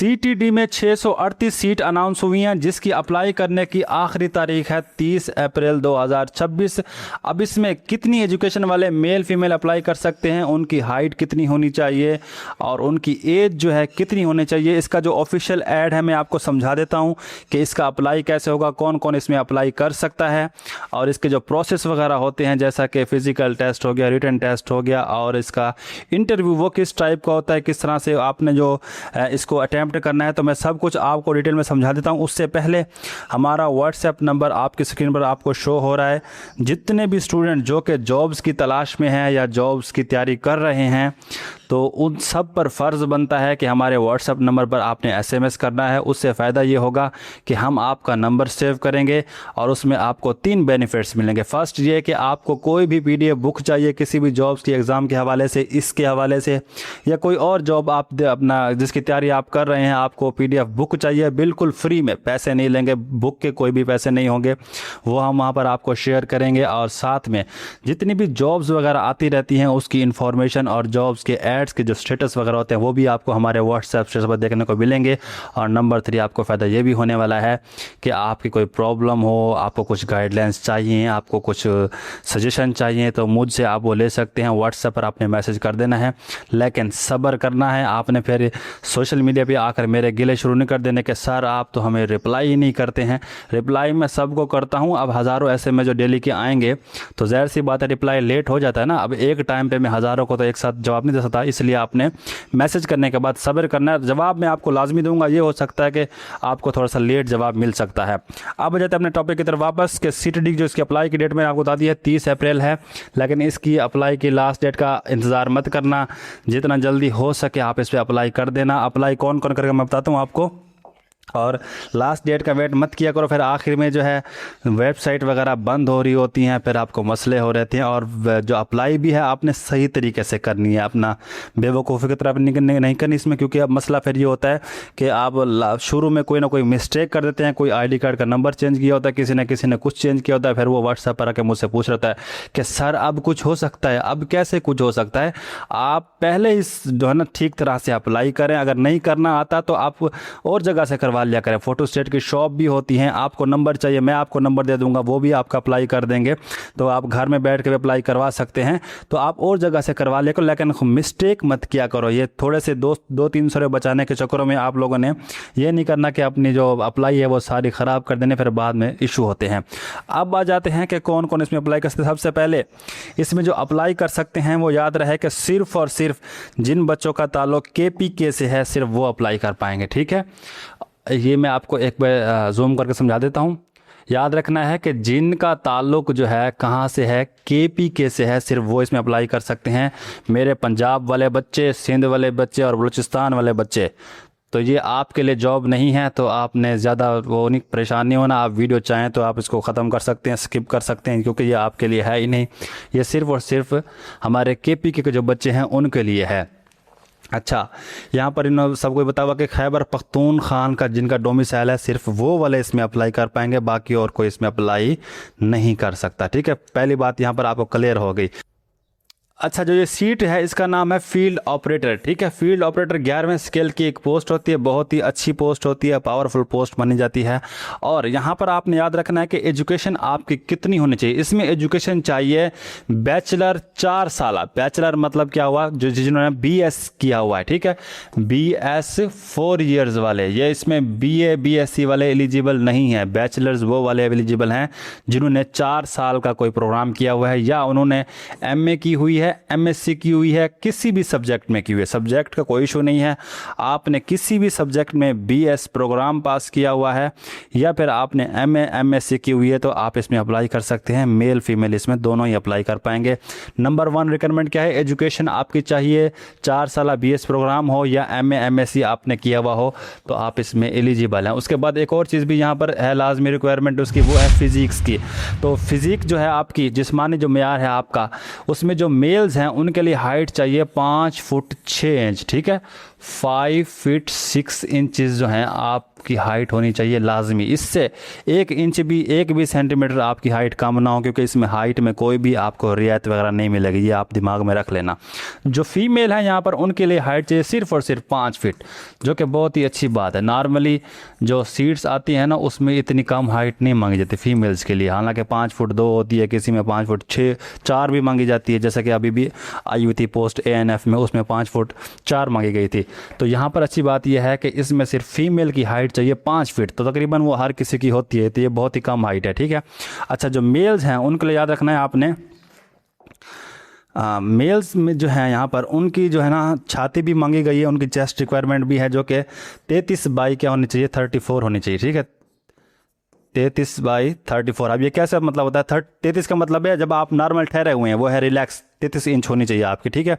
CTD में 638 seat announce हुई हैं, जिसकी अप्लाई करने की आखिरी तारीख है 30 अप्रैल 2026। अब इसमें कितनी एजुकेशन वाले मेल फीमेल अप्लाई कर सकते हैं, उनकी हाइट कितनी होनी चाहिए और उनकी एज जो है कितनी होनी चाहिए, इसका जो ऑफिशियल ऐड है मैं आपको समझा देता हूं कि इसका अप्लाई कैसे होगा, कौन कौन इसमें अप्लाई कर सकता है और इसके जो प्रोसेस वगैरह होते हैं जैसा कि फ़िज़िकल टेस्ट हो गया, रिटन टेस्ट हो गया और इसका इंटरव्यू वो किस टाइप का होता है, किस तरह से आपने जो इसको अटैम्प्ट करना है, तो मैं सब कुछ आपको डिटेल में समझा देता हूं। उससे पहले हमारा व्हाट्सएप नंबर आपकी स्क्रीन पर आपको शो हो रहा है। जितने भी स्टूडेंट जो कि जॉब्स की तलाश में हैं या जॉब्स की तैयारी कर रहे हैं, तो उन सब पर फ़र्ज़ बनता है कि हमारे व्हाट्सएप नंबर पर आपने एसएमएस करना है। उससे फ़ायदा ये होगा कि हम आपका नंबर सेव करेंगे और उसमें आपको 3 बेनिफिट्स मिलेंगे। फ़र्स्ट ये कि आपको कोई भी पीडीएफ बुक चाहिए किसी भी जॉब्स की एग्ज़ाम के हवाले से, इसके हवाले से या कोई और जॉब आप अपना जिसकी तैयारी आप कर रहे हैं, आपको पीडीएफ बुक चाहिए, बिल्कुल फ्री में, पैसे नहीं लेंगे, बुक के कोई भी पैसे नहीं होंगे, वो हम वहाँ पर आपको शेयर करेंगे। और साथ में जितनी भी जॉब्स वगैरह आती रहती हैं उसकी इन्फॉर्मेशन और जॉब्स के एड्स के जो स्टेटस वगैरह होते हैं वो भी आपको हमारे व्हाट्सएप स्टेटस पर देखने को मिलेंगे। और नंबर 3 आपको फ़ायदा ये भी होने वाला है कि आपकी कोई प्रॉब्लम हो, आपको कुछ गाइडलाइंस चाहिए, आपको कुछ सजेशन चाहिए, तो मुझसे आप वो ले सकते हैं। व्हाट्सएप पर आपने मैसेज कर देना है, लेकिन सब्र करना है। आपने फिर सोशल मीडिया पे आकर मेरे गिले शुरू नहीं कर देने के सर आप तो हमें रिप्लाई ही नहीं करते हैं। रिप्लाई मैं सबको करता हूं। अब हज़ारों ऐसे में जो डेली के आएंगे तो ज़ाहिर सी बात है रिप्लाई लेट हो जाता है ना। अब एक टाइम पे मैं हज़ारों को तो एक साथ जवाब नहीं दे सकता, इसलिए आपने मैसेज करने के बाद सब्र करना है। जवाब मैं आपको लाजमी दूंगा, ये हो सकता है कि आपको थोड़ा सा लेट जवाब मिल सकता है। अब जाते हैं अपने टॉपिक की तरफ वापस कि सीटीडी जो इसकी अप्लाई की डेट मैंने आपको बता दी है 30 अप्रैल है, लेकिन इसकी अप्लाई की लास्ट डेट का इंतज़ार मत करना, जितना जल्दी हो सके आप इस पर अप्लाई कर देना। अप्लाई कौन कौन करेगा मैं बताता हूँ आपको, और लास्ट डेट का वेट मत किया करो, फिर आखिर में जो है वेबसाइट वगैरह बंद हो रही होती हैं, फिर आपको मसले हो रहते हैं। और जो अप्लाई भी है आपने सही तरीके से करनी है, अपना बेवकूफ़ी की तरफ नहीं करनी इसमें, क्योंकि अब मसला फिर ये होता है कि आप शुरू में कोई ना कोई मिस्टेक कर देते हैं, कोई आईडी कार्ड का नंबर चेंज किया होता है, किसी ने कुछ चेंज किया होता है, फिर वो व्हाट्सएप पर आके मुझसे पूछ रहता है कि सर अब कुछ हो सकता है। अब कैसे कुछ हो सकता है? आप पहले इस जो है ना ठीक तरह से अप्लाई करें। अगर नहीं करना आता तो आप और जगह से करवा लिया करें। फोटो स्टेट की शॉप भी होती हैं, आपको नंबर चाहिए मैं आपको नंबर दे दूंगा, वो भी आपका अप्लाई कर देंगे, तो आप घर में बैठ के अप्लाई करवा सकते हैं। तो आप और जगह से करवा लेकर, लेकिन मिस्टेक मत किया करो। ये थोड़े से 2-3 सौ बचाने के चक्करों में आप लोगों ने ये नहीं करना कि अपनी जो अप्लाई है वो सारी ख़राब कर देने, फिर बाद में इशू होते हैं। अब आ जाते हैं कि कौन कौन इसमें अप्लाई कर सकते हैं। सबसे पहले इसमें जो अप्लाई कर सकते हैं वो याद रहे कि सिर्फ़ और सिर्फ जिन बच्चों का ताल्लुक KPK से है सिर्फ वो अप्लाई कर पाएंगे, ठीक है। ये मैं आपको एक बार जूम करके समझा देता हूँ। याद रखना है कि जिनका ताल्लुक जो है कहाँ से है, KPK से है, सिर्फ वो इसमें अप्लाई कर सकते हैं। मेरे पंजाब वाले बच्चे, सिंध वाले बच्चे और बलूचिस्तान वाले बच्चे, तो ये आपके लिए जॉब नहीं है, तो आपने ज़्यादा वो नहीं परेशान नहीं होना। आप वीडियो चाहें तो आप इसको ख़त्म कर सकते हैं, स्किप कर सकते हैं, क्योंकि ये आपके लिए है ही नहीं। ये सिर्फ़ और सिर्फ हमारे KPK के जो बच्चे हैं उनके लिए है। अच्छा, यहाँ पर इन सबको बता हुआ कि खैबर पख्तूनख्वा का जिनका डोमिसाइल है सिर्फ वो वाले इसमें अप्लाई कर पाएंगे, बाकी और कोई इसमें अप्लाई नहीं कर सकता, ठीक है। पहली बात यहाँ पर आपको क्लियर हो गई। अच्छा, जो ये सीट है इसका नाम है फील्ड ऑपरेटर, ठीक है। फील्ड ऑपरेटर 11वें स्केल की एक पोस्ट होती है, बहुत ही अच्छी पोस्ट होती है, पावरफुल पोस्ट मानी जाती है। और यहाँ पर आपने याद रखना है कि एजुकेशन आपकी कितनी होनी चाहिए। इसमें एजुकेशन चाहिए बैचलर 4 साल। बैचलर मतलब क्या हुआ, जो जिन्होंने BS किया हुआ है, ठीक है। BS 4 ईयर्स वाले, ये इसमें BA BSc वाले एलिजिबल नहीं है। बैचलर्स वो वाले एलिजिबल हैं जिन्होंने 4 साल का कोई प्रोग्राम किया हुआ है, या उन्होंने MA की हुई है, MSc की हुई है, किसी भी सब्जेक्ट में की हुई है। सब्जेक्ट का कोई इशू नहीं है। आपने किसी भी सब्जेक्ट में BS प्रोग्राम पास किया हुआ है या फिर आपने MA MSc की हुई है, तो आप इसमें अप्लाई कर सकते हैं। मेल फीमेल इसमें दोनों ही अप्लाई कर पाएंगे। नंबर 1 रिक्वायरमेंट क्या है, एजुकेशन आपकी चाहिए 4 साल BS प्रोग्राम हो या MA MSc आपने किया हुआ हो, तो आप इसमें एलिजिबल हैं। उसके बाद एक और चीज़ भी यहाँ पर है लाजमी रिक्वायरमेंट उसकी, वो है फिज़िक्स की। तो फिज़िक्स जो है आपकी जिस्मानी जो मेयार है आपका, उसमें जो मेल्स हैं उनके लिए हाइट चाहिए 5 फुट 6 इंच, ठीक है। 5 फीट 6 इंचज़ जो हैं आप आपकी हाइट होनी चाहिए लाजमी। इससे 1 इंच भी 1 भी सेंटीमीटर आपकी हाइट कम ना हो, क्योंकि इसमें हाइट में कोई भी आपको रियायत वगैरह नहीं मिलेगी, ये आप दिमाग में रख लेना। जो फीमेल है यहाँ पर उनके लिए हाइट चाहिए सिर्फ और सिर्फ 5 फीट, जो कि बहुत ही अच्छी बात है। नॉर्मली जो सीट्स आती हैं ना उसमें इतनी कम हाइट नहीं मांगी जाती फीमेल्स के लिए, हालांकि 5 फुट 2 होती है, किसी में 5 फुट 4 भी मांगी जाती है, जैसा कि अभी भी आई हुई थी पोस्ट ANF में, उसमें 5 फुट 4 मांगी गई थी। तो यहाँ पर अच्छी बात यह है कि इसमें सिर्फ फीमेल की हाइट चाहिए 5 फीट, तो तकरीबन वो हर किसी की होती है, तो ये बहुत ही कम हाइट है, ठीक है। अच्छा, जो मेल्स हैं उनके लिए याद रखना है आपने, मेल्स में जो है यहाँ पर उनकी जो है ना छाती भी मांगी गई है, उनकी चेस्ट रिक्वायरमेंट भी है, जो कि 33 बाई क्या होनी चाहिए, 34 होनी चाहिए, ठीक है, 33 बाई 34। अब ये कैसे मतलब होता है, 33 का मतलब है जब आप नॉर्मल ठहरे हुए हैं, वो है रिलैक्स, 33 इंच होनी चाहिए आपकी, ठीक है।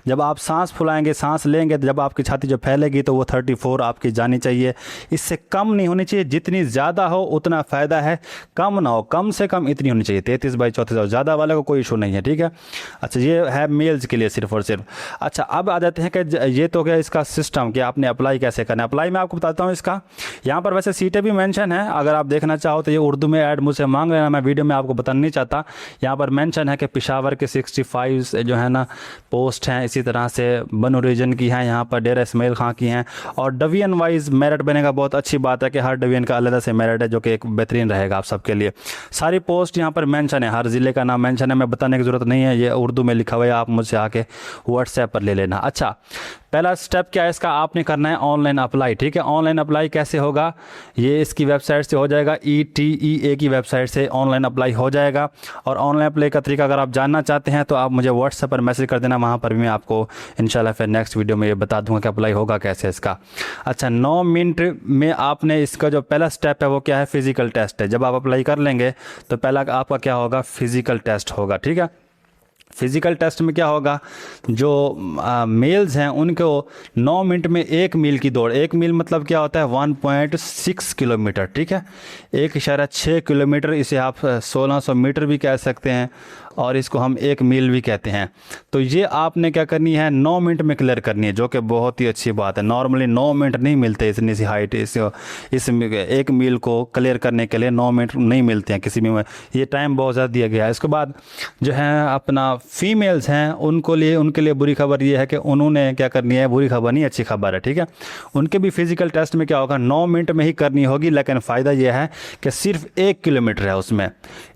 जब आप सांस फुलाएंगे, सांस लेंगे, जब आपकी छाती जब फैलेगी तो वो 34 आपकी जानी चाहिए, इससे कम नहीं होनी चाहिए। जितनी ज़्यादा हो उतना फ़ायदा है, कम ना हो, कम से कम इतनी होनी चाहिए 33 बाई 34, ज़्यादा वाले को कोई इशू नहीं है, ठीक है। अच्छा, ये है मेल्स के लिए सिर्फ और सिर्फ। अच्छा, अब आ जाते हैं कि ये तो क्या इसका सिस्टम कि आपने अप्लाई कैसे करना है। अप्लाई मैं आपको बताता हूँ इसका, यहाँ पर वैसे सीटें भी मेंशन है, अगर आप देखना चाहो तो ये उर्दू में ऐड मुझसे मांग लेना, मैं वीडियो में आपको बताना नहीं चाहता। यहाँ पर मेंशन है कि पेशावर के 65 जो है ना पोस्ट हैं, इसी तरह से बनो रीजन की हैं, यहाँ पर डेरा इस्माइल खां की हैं, और डिवीजन वाइज मेरिट बनेगा। बहुत अच्छी बात है कि हर डिवीजन का अलग से मेरिट है, जो कि एक बेहतरीन रहेगा आप सबके लिए। सारी पोस्ट यहाँ पर मेंशन है, हर ज़िले का नाम मेंशन है, मैं बताने की ज़रूरत नहीं है, ये उर्दू में लिखा हुआ है, आप मुझसे आके व्हाट्सएप पर ले लेना। अच्छा, पहला स्टेप क्या है इसका, आपने करना है ऑनलाइन अप्लाई, ठीक है। ऑनलाइन अप्लाई कैसे होगा, ये इसकी वेबसाइट से हो जाएगा, ETEA की वेबसाइट से ऑनलाइन अप्लाई हो जाएगा। और ऑनलाइन अप्लाई का तरीका अगर आप जानना चाहते हैं तो आप मुझे व्हाट्सएप पर मैसेज कर देना, वहाँ पर भी मैं आपको इंशाल्लाह फिर नेक्स्ट वीडियो में ये बता दूंगा कि अप्लाई होगा कैसे इसका। अच्छा, 9 मिनट में आपने इसका जो पहला स्टेप है वो क्या है, फिज़िकल टेस्ट है। जब आप अप्लाई कर लेंगे तो पहला आपका क्या होगा, फिज़िकल टेस्ट होगा, ठीक है। फिज़िकल टेस्ट में क्या होगा, जो मेल्स हैं उनको 9 मिनट में 1 मील की दौड़, 1 मील मतलब क्या होता है 1.6 किलोमीटर, ठीक है, 1.6 किलोमीटर, इसे आप 1600 मीटर भी कह सकते हैं और इसको हम 1 मील भी कहते हैं। तो ये आपने क्या करनी है, 9 मिनट में क्लियर करनी है, जो कि बहुत ही अच्छी बात है। नॉर्मली 9 मिनट नहीं मिलते इतनी सी हाइट, इस 1 मील को क्लियर करने के लिए 9 मिनट नहीं मिलते हैं किसी में, ये टाइम बहुत ज़्यादा दिया गया है। इसके बाद जो है अपना फीमेल्स हैं उनके लिए बुरी खबर ये है कि उन्होंने क्या करनी है, बुरी खबर नहीं अच्छी खबर है, ठीक है। उनके भी फिज़िकल टेस्ट में क्या होगा, 9 मिनट में ही करनी होगी, लेकिन फ़ायदा यह है कि सिर्फ 1 किलोमीटर है उसमें।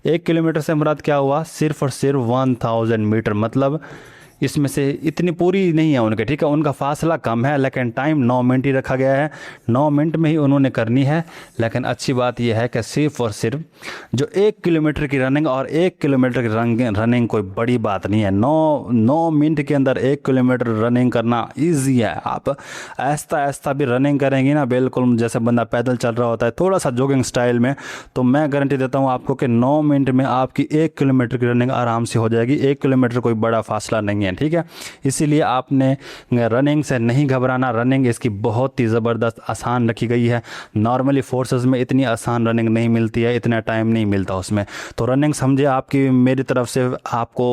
1 किलोमीटर से मुराद क्या हुआ, सिर्फ और सिर्फ 1000 मीटर, मतलब इसमें से इतनी पूरी नहीं है उनके, ठीक है, उनका फासला कम है, लेकिन टाइम 9 मिनट ही रखा गया है, 9 मिनट में ही उन्होंने करनी है। लेकिन अच्छी बात यह है कि सिर्फ और सिर्फ जो 1 किलोमीटर की रनिंग, और 1 किलोमीटर की रनिंग कोई बड़ी बात नहीं है, 9 मिनट के अंदर 1 किलोमीटर रनिंग करना ईजी है। आप आहिस्ता आहिस्ता भी रनिंग करेंगी ना, बिल्कुल जैसे बंदा पैदल चल रहा होता है, थोड़ा सा जॉगिंग स्टाइल में, तो मैं गारंटी देता हूँ आपको कि 9 मिनट में आपकी 1 किलोमीटर की रनिंग आराम से हो जाएगी। 1 किलोमीटर कोई बड़ा फासला नहीं है, ठीक है। इसीलिए आपने रनिंग से नहीं घबराना, रनिंग इसकी बहुत ही ज़बरदस्त आसान रखी गई है। नॉर्मली फोर्सेस में इतनी आसान रनिंग नहीं मिलती है, इतना टाइम नहीं मिलता उसमें, तो रनिंग समझे आपकी, मेरी तरफ से आपको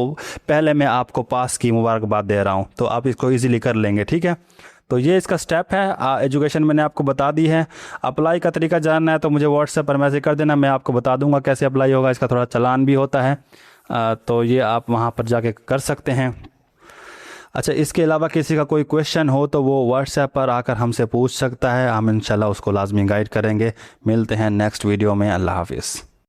पहले मैं आपको पास की मुबारकबाद दे रहा हूँ, तो आप इसको ईज़िली कर लेंगे, ठीक है। तो ये इसका स्टेप है, एजुकेशन मैंने आपको बता दी है। अप्लाई का तरीका जानना है तो मुझे व्हाट्सएप पर मैसेज कर देना, मैं आपको बता दूंगा कैसे अप्लाई होगा। इसका थोड़ा चालान भी होता है, तो ये आप वहाँ पर जाके कर सकते हैं। अच्छा, इसके अलावा किसी का कोई क्वेश्चन हो तो वो व्हाट्सएप पर आकर हमसे पूछ सकता है, हम इंशाल्लाह उसको लाजमी गाइड करेंगे। मिलते हैं नेक्स्ट वीडियो में, अल्लाह हाफिज़।